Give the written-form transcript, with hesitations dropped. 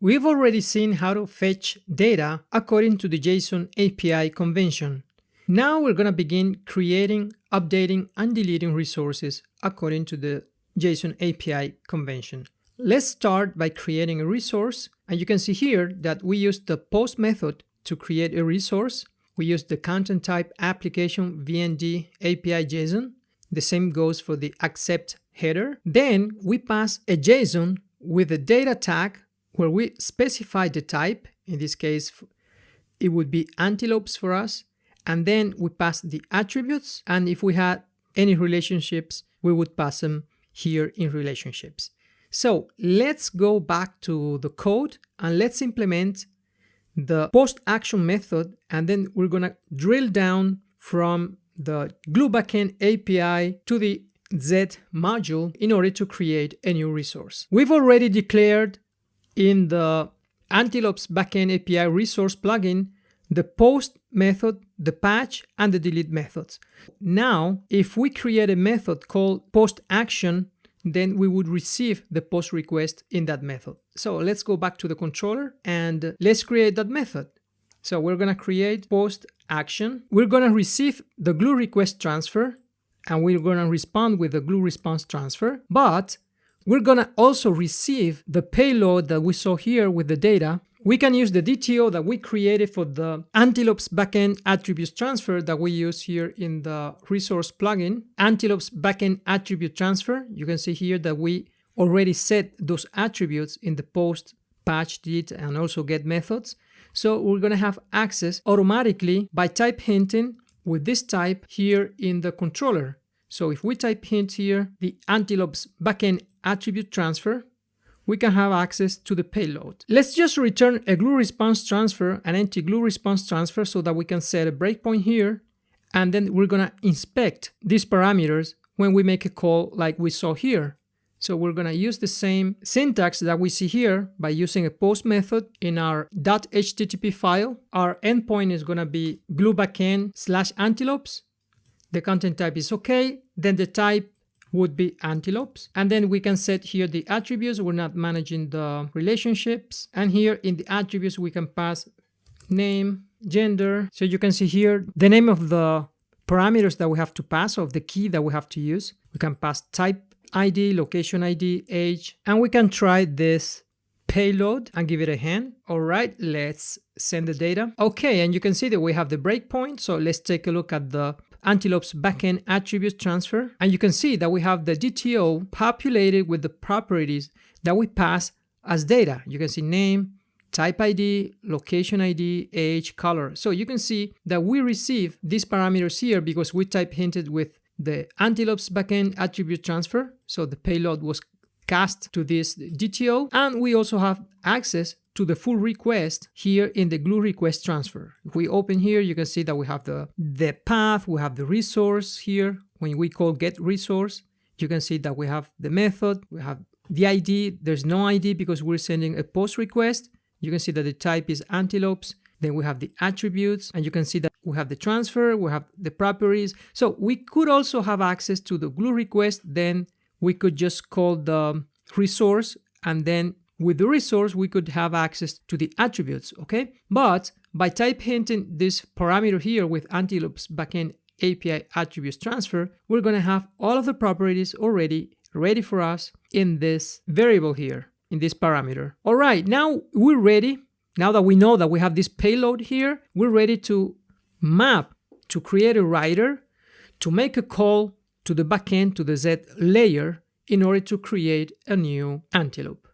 We've already seen how to fetch data according to the JSON API convention. Now we're going to begin creating, updating, and deleting resources according to the JSON API convention. Let's start by creating a resource, and you can see here that we use the post method to create a resource. We use the content type application VND API JSON. The same goes for the accept header. Then we pass a JSON with a data tag where we specify the type. In this case, it would be antelopes for us. And then we pass the attributes. And if we had any relationships, we would pass them here in relationships. So let's go back to the code and let's implement the post action method. And then we're going to drill down from the Glue Backend API to the Z module in order to create a new resource. We've already declared in the Antelope's Backend API resource plugin the post method, the patch, and the delete methods. Now, if we create a method called post action, then we would receive the post request in that method. So let's go back to the controller and let's create that method. So we're going to create post action. We're going to receive the glue request transfer and we're going to respond with the glue response transfer, but we're going to also receive the payload that we saw here with the data. We can use the DTO that we created for the Antelope's Backend Attributes Transfer that we use here in the resource plugin. Antelope's Backend Attribute Transfer. You can see here that we already set those attributes in the post, patch, delete, and also get methods. So we're going to have access automatically by type hinting with this type here in the controller. So if we type hint here, the Antelope's Backend Attribute Transfer, we can have access to the payload. Let's just return a glue response transfer, an empty glue response transfer, so that we can set a breakpoint here. And then we're going to inspect these parameters when we make a call like we saw here. So we're going to use the same syntax that we see here by using a post method in our .http file. Our endpoint is going to be glue backend/antelopes. The content type is okay. Then the type would be antelopes. And then we can set here the attributes. We're not managing the relationships. And here in the attributes, we can pass name, gender. So you can see here the name of the parameters that we have to pass, of the key that we have to use. We can pass type ID, location ID, age, and we can try this payload and give it a hand. All right, let's send the data. Okay, and you can see that we have the breakpoint. So let's take a look at the Antelope's Backend Attribute Transfer. And you can see that we have the DTO populated with the properties that we pass as data. You can see name, type ID, location ID, age, color. So you can see that we receive these parameters here because we type hinted with the Antelope's Backend Attribute Transfer. So the payload was cast to this DTO. And we also have access to the full request here in the glue request transfer. If we open here, you can see that we have the path, we have the resource here. When we call get resource, you can see that we have the method, we have the ID. There's no ID because we're sending a post request. You can see that the type is antelopes. Then we have the attributes, and you can see that we have the transfer, we have the properties. So we could also have access to the glue request. Then we could just call the resource, and then with the resource, we could have access to the attributes, okay? But by type hinting this parameter here with Antelope's Backend API Attributes Transfer, we're going to have all of the properties already ready for us in this variable here, in this parameter. All right, now we're ready. Now that we know that we have this payload here, we're ready to map, to create a writer, to make a call to the backend, to the Z layer, in order to create a new Antelope.